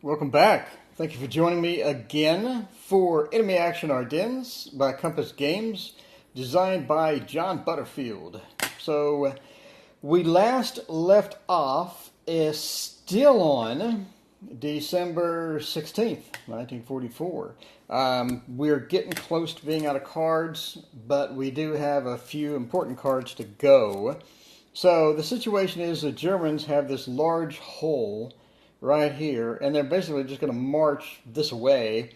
Welcome back. Thank you for joining me again for Enemy Action Ardennes by Compass Games, designed by John Butterfield. So, we last left off is still on December 16th, 1944. We're getting close to being out of cards, but we do have a few important cards to go. So, the situation is the Germans have this large hole right here, and they're basically just going to march this way.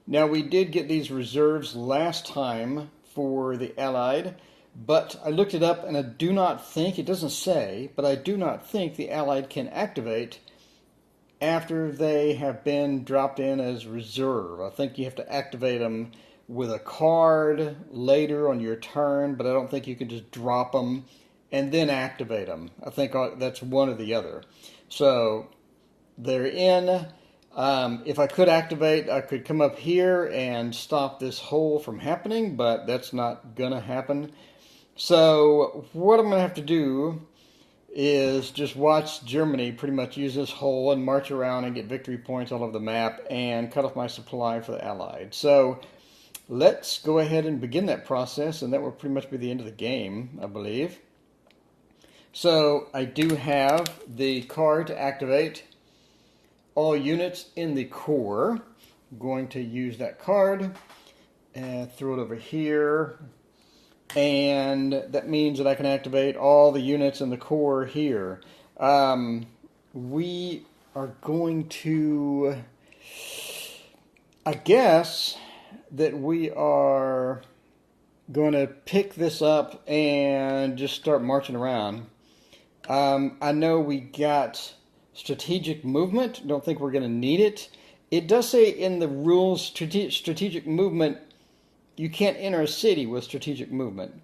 Now, we did get these reserves last time for the Allied, but I looked it up and I do not think, it doesn't say, but I do not think the Allied can activate after they have been dropped in as reserve. I think you have to activate them with a card later on your turn, but I don't think you can just drop them and then activate them. I think that's one or the other. So they're in. If I could activate, I could come up here and stop this hole from happening, but that's not going to happen. So what I'm going to have to do is just watch Germany pretty much use this hole and march around and get victory points all over the map and cut off my supply for the Allied. So let's go ahead and begin that process, and that will pretty much be the end of the game, I believe. So I do have the card to activate all units in the core. I'm going to use that card and throw it over here, and that means that I can activate all the units in the core here. We are going to, I guess that we are going to pick this up and just start marching around. I know we got strategic movement. Don't think we're going to need it. It does say in the rules, strategic movement, you can't enter a city with strategic movement,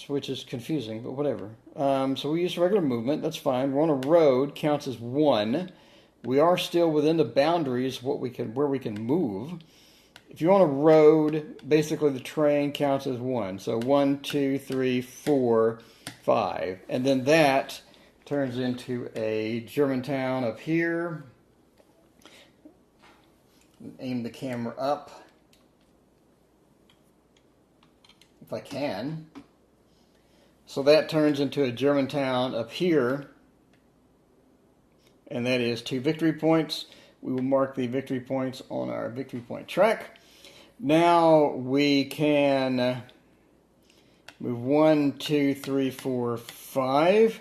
which is confusing, but whatever. So we use regular movement. That's fine. We're on a road, counts as one. We are still within the boundaries where we can move. If you're on a road, basically the terrain counts as one. So 1, 2, 3, 4, 5, and then that turns into a German town up here. Aim the camera up if I can. So that turns into a German town up here, and that is 2 victory points. We will mark the victory points on our victory point track. Now we can move 1, 2, 3, 4, 5.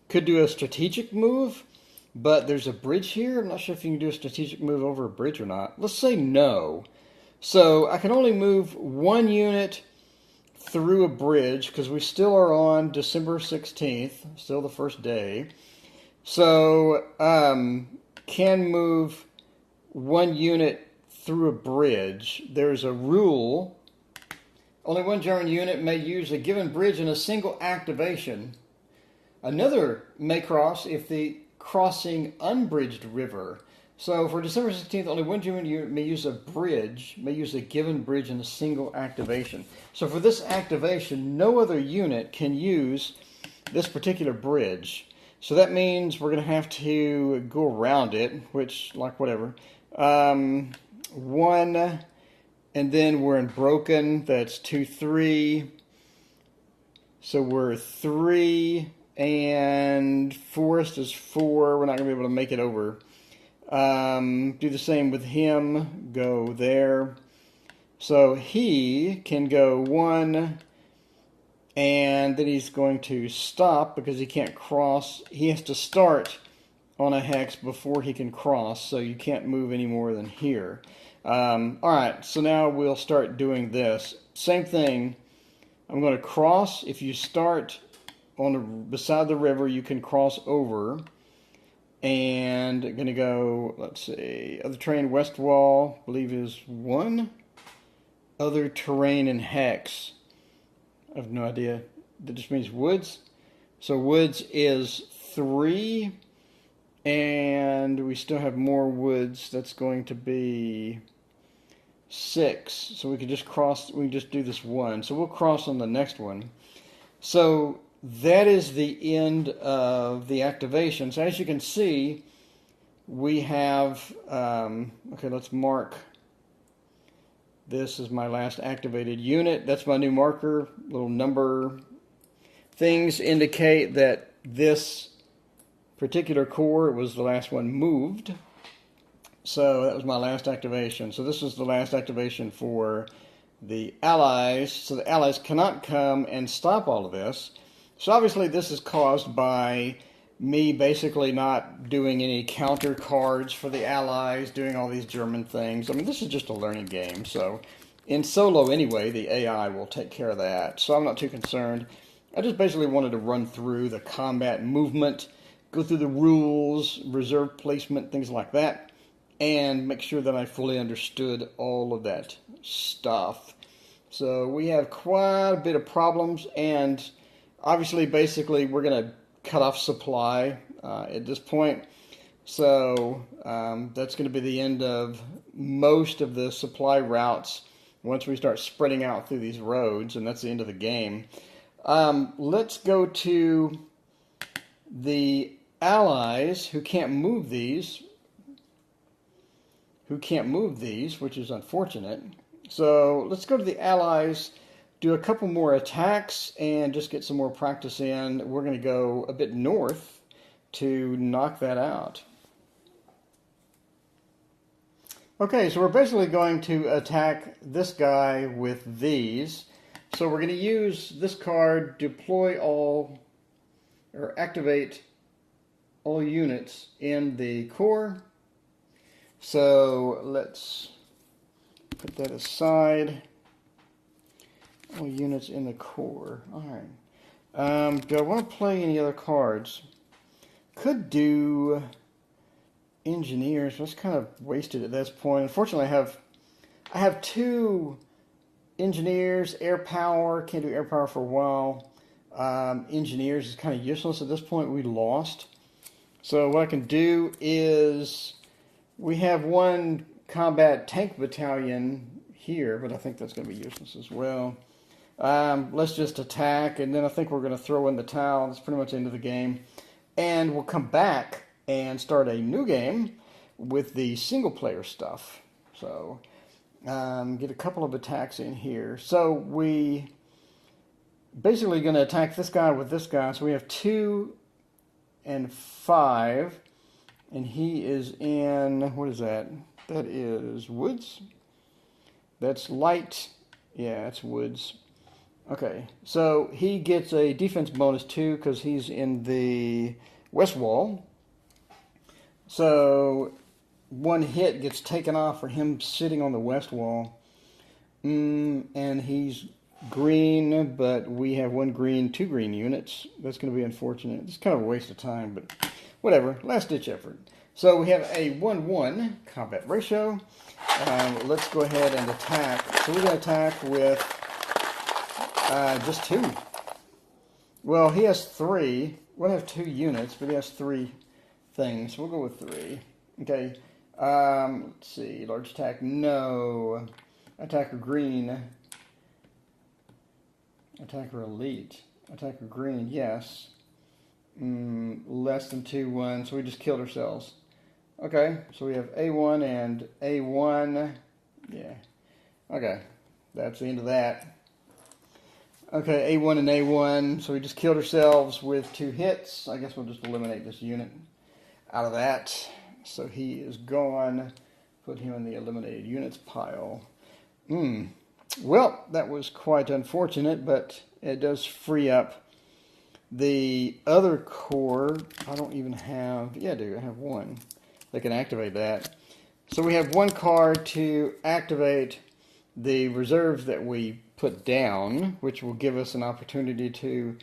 Could do a strategic move, but there's a bridge here. I'm not sure if you can do a strategic move over a bridge or not. Let's say no. So I can only move 1 unit through a bridge because we still are on December 16th, still the first day. So can move 1 unit through a bridge. There's a rule. Only 1 German unit may use a given bridge in a single activation. Another may cross if the crossing unbridged river. So for December 16th, only 1 German unit may use a given bridge in a single activation. So for this activation, no other unit can use this particular bridge. So that means we're going to have to go around it, which, like, whatever. 1, and then we're in broken. That's 2, 3. So we're 3. And forest is 4. We're not going to be able to make it over. Do the same with him. Go there. So he can go 1, and then he's going to stop because he can't cross. He has to start on a hex before he can cross, so you can't move any more than here. Alright, so now we'll start doing this. Same thing. I'm going to cross. If you start beside the river, you can cross over, and going to go, let's see, other terrain west wall, I believe is 1. Other terrain in hex, I have no idea. That just means woods. So woods is 3, and we still have more woods. That's going to be 6. So we could just cross. We can just do this 1. So we'll cross on the next one. So that is the end of the activation. So as you can see, we have, okay, let's mark. This is my last activated unit. That's my new marker. Little number things indicate that this particular core was the last one moved. So that was my last activation. So this is the last activation for the allies. So the allies cannot come and stop all of this. So obviously this is caused by me basically not doing any counter cards for the allies, doing all these German things. I mean, this is just a learning game. So in solo anyway, the AI will take care of that. So I'm not too concerned. I just basically wanted to run through the combat movement, go through the rules, reserve placement, things like that, and make sure that I fully understood all of that stuff. So we have quite a bit of problems, and obviously, basically, we're going to cut off supply at this point. So that's going to be the end of most of the supply routes once we start spreading out through these roads, and that's the end of the game. Let's go to the allies who can't move these, which is unfortunate. So let's go to the allies, do a couple more attacks, and just get some more practice in. We're going to go a bit north to knock that out. Okay, so we're basically going to attack this guy with these. So we're going to use this card, deploy all, or activate all units in the core. So let's put that aside. All units in the core. All right. Do I want to play any other cards? Could do engineers. That's kind of wasted at this point. Unfortunately, I have two engineers. Air power. Can't do air power for a while. Engineers is kind of useless at this point. We lost. So what I can do is we have one combat tank battalion here, but I think that's going to be useless as well. Let's just attack, and then I think we're going to throw in the towel. That's pretty much the end of the game. And we'll come back and start a new game with the single-player stuff. So get a couple of attacks in here. So we basically going to attack this guy with this guy. So we have 2 and 5, and he is in, what is that? That is woods. That's light. Yeah, it's woods. Okay, so he gets a defense bonus too because he's in the west wall. So one hit gets taken off for him sitting on the west wall. And he's green, but we have 1 green, 2 green units. That's going to be unfortunate. It's kind of a waste of time, but whatever. Last-ditch effort. So we have a 1-1 combat ratio. Let's go ahead and attack. So we're going to attack with just 2. Well, he has 3. We'll have 2 units, but he has 3 things. So we'll go with 3. Okay. Let's see. Large attack. No. Attacker green. Attacker elite. Attacker green. Yes. Less than 2-1. So we just killed ourselves. Okay. So we have A1 and A1. Yeah. Okay. That's the end of that. Okay, A1 and A1, so we just killed ourselves with 2 hits. I guess we'll just eliminate this unit out of that. So he is gone. Put him in the eliminated units pile. Well, that was quite unfortunate, but it does free up the other core. I don't even have, yeah I do, I have 1. They can activate that. So we have 1 card to activate the reserves that we put down, which will give us an opportunity to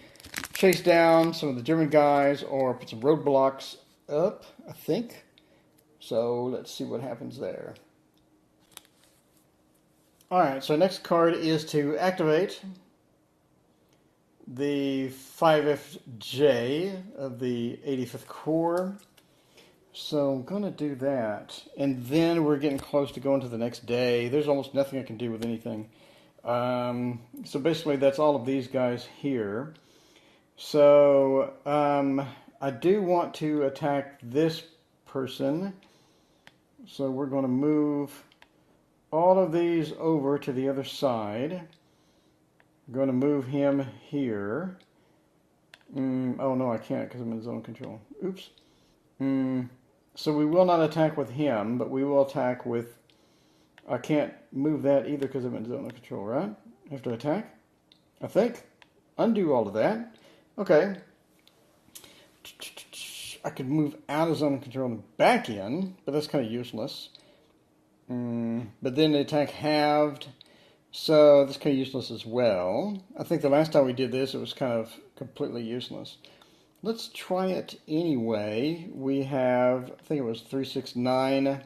chase down some of the German guys or put some roadblocks up, I think. So let's see what happens there. Alright, so next card is to activate the 5FJ of the 85th Corps. So I'm going to do that. And then we're getting close to going to the next day. There's almost nothing I can do with anything. So basically that's all of these guys here. So I do want to attack this person. So we're going to move all of these over to the other side. I'm going to move him here. Oh no, I can't because I'm in zone control. Oops. So we will not attack with him, but we will attack with... I can't move that either because I'm in zone of control, right? I have to attack, I think. Undo all of that. Okay. I could move out of zone of control and back in, but that's kind of useless. But then the attack halved, so that's kind of useless as well. I think the last time we did this, it was kind of completely useless. Let's try it anyway. We have, I think it was 3, 6, 9,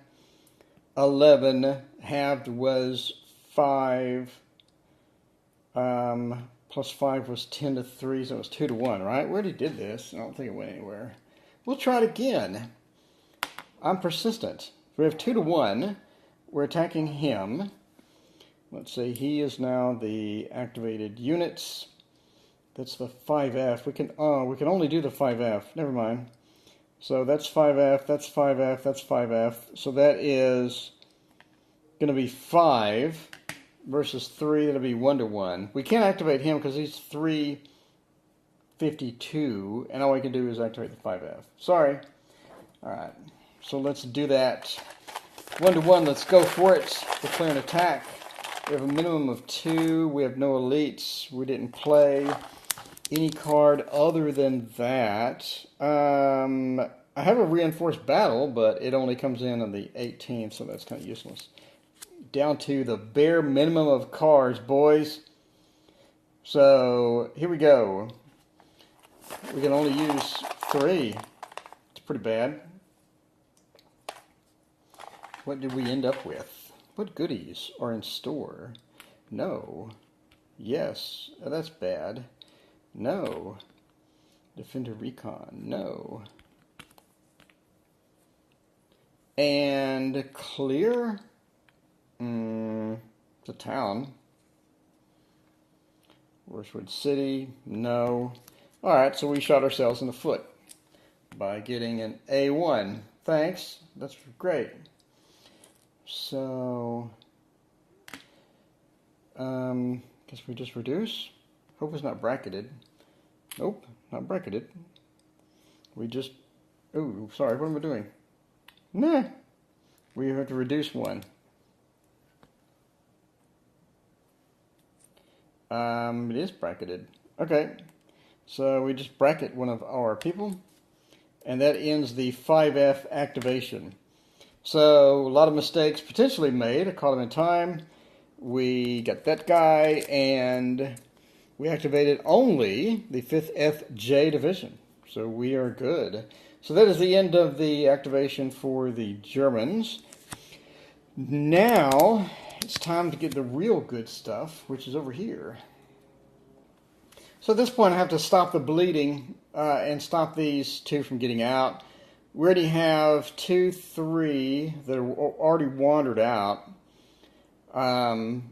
11. Halved was 5. Plus 5 was 10 to 3, so it was 2 to 1, right? We already did this. I don't think it went anywhere. We'll try it again. I'm persistent. We have 2 to 1. We're attacking him. Let's see, he is now the activated units. That's the 5F. We can only do the 5F. Never mind. So that's 5F, that's 5F, that's 5F. So that is going to be 5 versus 3. That'll be 1 to 1. We can't activate him because he's 352, and all we can do is activate the 5F. Sorry. All right. So let's do that. 1 to 1. Let's go for it. Declare an attack. We have a minimum of 2. We have no elites. We didn't play any card other than that. I have a reinforced battle, but it only comes in on the 18th, so that's kind of useless. Down to the bare minimum of cards, boys. So here we go. We can only use 3. It's pretty bad. What did we end up with? What goodies are in store? No. Yes. Oh, that's bad. No. Defender Recon. No. And clear? It's a town. Westwood City? No. Alright, so we shot ourselves in the foot by getting an A1. Thanks. That's great. So, guess we just reduce. Hope it's not bracketed. Nope, not bracketed. We just, oh, sorry, what am I doing? Nah, we have to reduce 1. It is bracketed. Okay, so we just bracket one of our people, and that ends the 5F activation. So, a lot of mistakes potentially made. I caught them in time. We got that guy, and we activated only the 5th FJ Division. So, we are good. So, that is the end of the activation for the Germans. Now, it's time to get the real good stuff, which is over here. So, at this point, I have to stop the bleeding and stop these 2 from getting out. We already have 2, 3 that are already wandered out.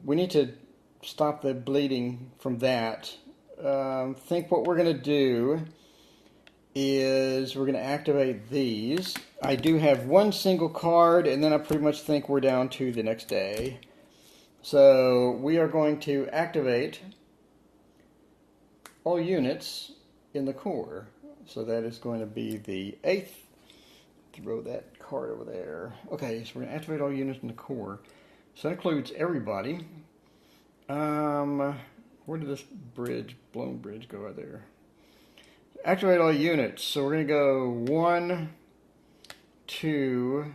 We need to stop the bleeding from that. I think what we're going to do is we're going to activate these. I do have 1 single card, and then I pretty much think we're down to the next day. So we are going to activate all units in the core. So that is going to be the 8th. Throw that card over there. Okay, so we're going to activate all units in the core. So that includes everybody. Where did this bridge, blown bridge, go right there? Activate all units. So we're going to go 1, 2,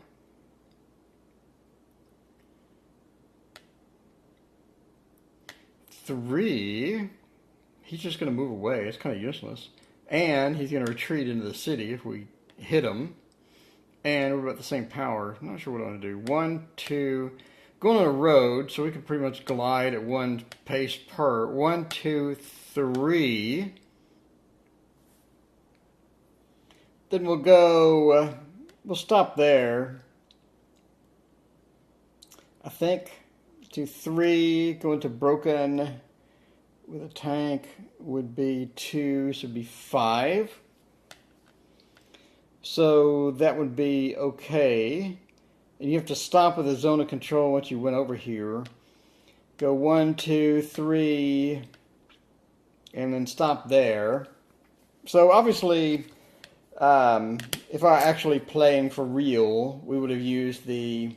3. He's just going to move away. It's kind of useless. And he's going to retreat into the city if we hit him. And we're about the same power. I'm not sure what I want to do. 1, 2. Going on a road, so we can pretty much glide at 1 pace per. 1, 2, 3. Then we'll go. We'll stop there. I think. 2, 3. Go into broken with a tank would be 2, so it'd be 5. So that would be okay. And you have to stop with the zone of control once you went over here. Go 1, 2, 3, and then stop there. So obviously, if I were actually playing for real, we would have used the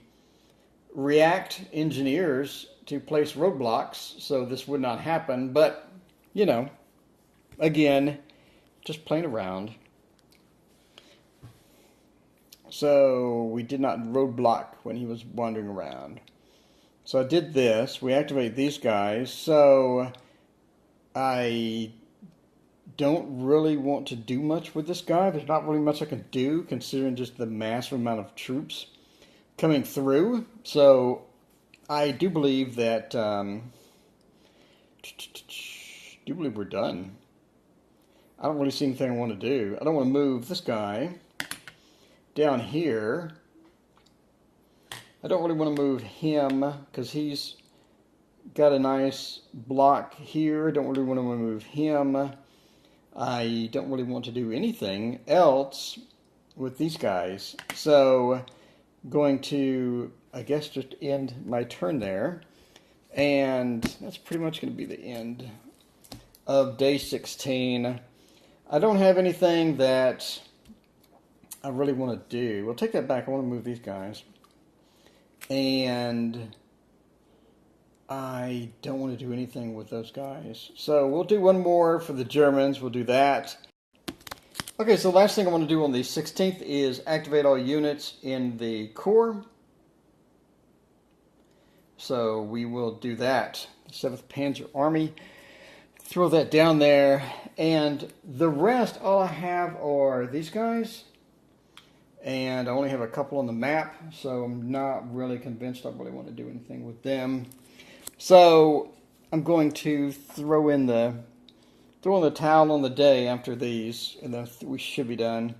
React engineers to place roadblocks, so this would not happen. But, you know, again, just playing around. So we did not roadblock when he was wandering around. So I did this. We activate these guys. So I don't really want to do much with this guy. There's not really much I can do considering just the massive amount of troops coming through. So I do believe that we're done. I don't really see anything I want to do. I don't want to move this guy down here. I don't really want to move him because he's got a nice block here. I don't really want to move him. I don't really want to do anything else with these guys. So I'm going to, I guess, just end my turn there. And that's pretty much going to be the end of day 16. I don't have anything that I really want to do. We'll take that back. I want to move these guys. And I don't want to do anything with those guys. So we'll do one more for the Germans. We'll do that. Okay, so the last thing I want to do on the 16th is activate all units in the Corps. So we will do that. The 7th Panzer Army. Throw that down there. And the rest, all I have are these guys. And I only have a couple on the map, so I'm not really convinced I really want to do anything with them. So I'm going to throw in the towel on the day after these, and then we should be done.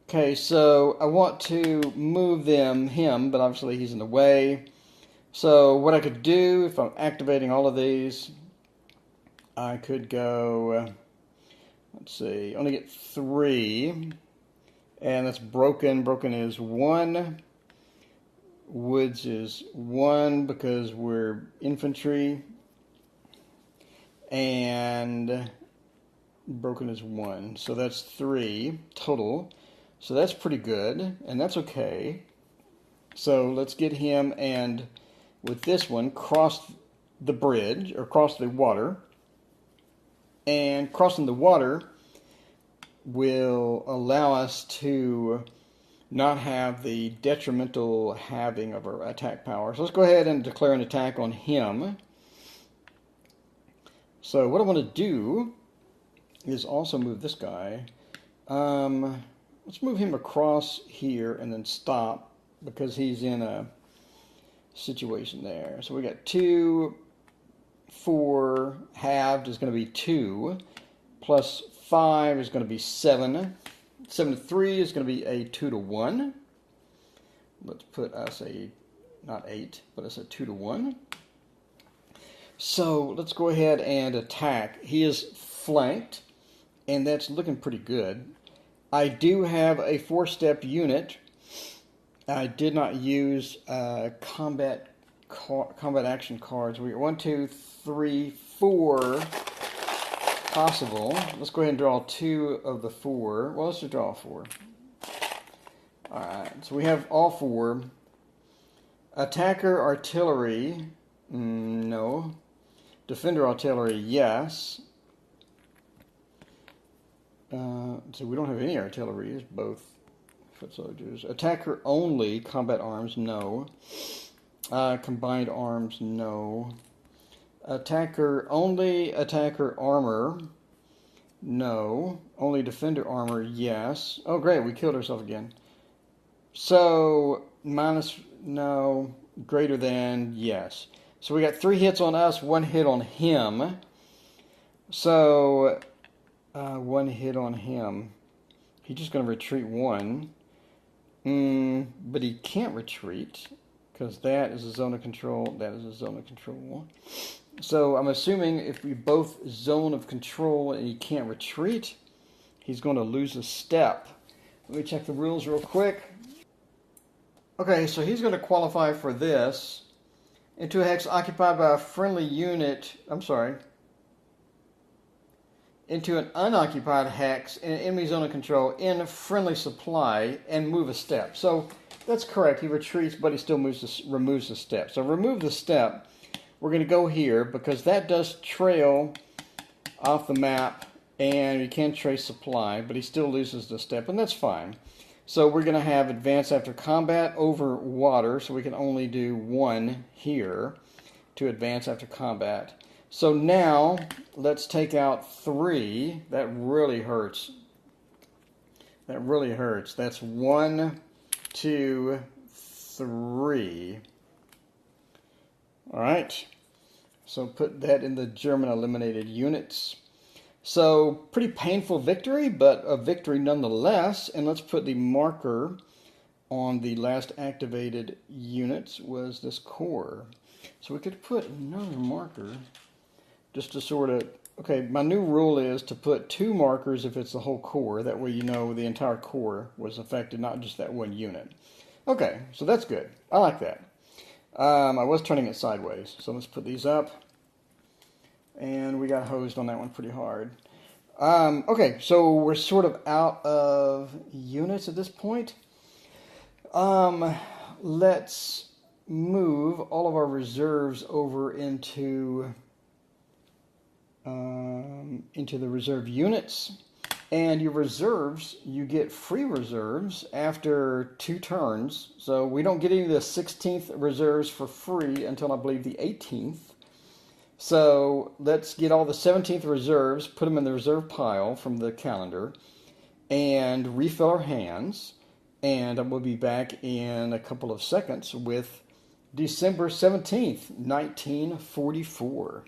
Okay, so I want to move him, but obviously he's in the way. So what I could do, if I'm activating all of these, I could go, let's see, only get 3. And that's broken. Broken is 1. Woods is 1 because we're infantry. And broken is 1. So that's 3 total. So that's pretty good. And that's okay. So let's get him and with this one cross the bridge or cross the water. And crossing the water will allow us to not have the detrimental halving of our attack power. So let's go ahead and declare an attack on him. So what I want to do is also move this guy. Let's move him across here and then stop because he's in a situation there. So we got 2, 4, halved is going to be 2, plus 5 is going to be 7. 7 to 3 is going to be a 2 to 1. Let's put us not 8, but us a 2 to 1. So let's go ahead and attack. He is flanked, and that's looking pretty good. I do have a 4-step unit. I did not use combat action cards. We got 1, 2, 3, 4 possible. Let's go ahead and draw 2 of the 4. Well, let's just draw 4. Alright, so we have all 4. Attacker artillery, no. Defender artillery, yes. So we don't have any artillery, it's both foot soldiers. Attacker only, combat arms, no. Combined arms, no. Attacker only, attacker armor, no. Only defender armor, yes. Oh great, we killed ourselves again. So, minus, no. Greater than, yes. So we got 3 hits on us, 1 hit on him. So, 1 hit on him. He's just going to retreat 1. But he can't retreat, because that is a zone of control, that is a zone of control. So I'm assuming if we both zone of control and he can't retreat, he's going to lose a step. Let me check the rules real quick. Okay, so he's going to qualify for this. Into a hex occupied by a friendly unit, into an unoccupied hex in an enemy zone of control in friendly supply and move a step. So that's correct. He retreats, but he still removes the step. So remove the step. We're going to go here because that does trail off the map and you can trace supply, but he still loses the step, and that's fine. So we're going to have advance after combat over water, so we can only do 1 here to advance after combat. So now let's take out 3. That really hurts. That really hurts. That's 1, 2, 3. All right. So put that in the German eliminated units. So pretty painful victory, but a victory nonetheless. And let's put the marker on the last activated units was this core. So we could put another marker just to sort of, okay, my new rule is to put 2 markers if it's the whole core. That way you know the entire core was affected, not just that one unit. Okay, so that's good. I like that. I was turning it sideways, so let's put these up. And we got hosed on that one pretty hard. Okay, so we're sort of out of units at this point. Let's move all of our reserves over into the reserve units. And your reserves, you get free reserves after 2 turns. So we don't get any of the 16th reserves for free until I believe the 18th. So let's get all the 17th reserves, put them in the reserve pile from the calendar, and refill our hands. And we'll be back in a couple of seconds with December 17th, 1944.